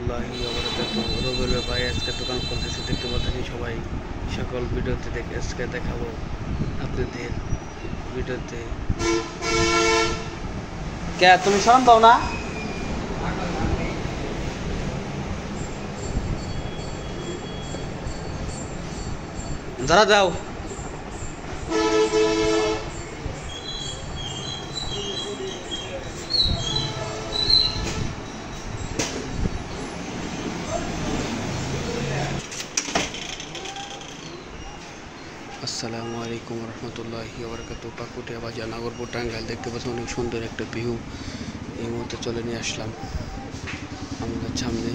রহমতুল্লাহি ওয়া বারাকাতুহু। রবিউল ভাই আজকে দোকান খুলতেছে, দেখতে পাচ্ছেন সবাই। সকল ভিডিওতে আজকে দেখাবো আপনাদের ভিডিওতে। কে তুমি শরম পাও না? যারা যাও আসসালামু আলাইকুম রহমতুল্লাহি ওয়া বারাকাতুহু। পাকুটিয়া বাজার, নাগরপুর, টাঙ্গাইল। দেখতে পাচ্ছেন অনেক সুন্দর একটা ভিউ। এই মুহূর্তে চলে নিয়ে আসলাম আমাদের সামনে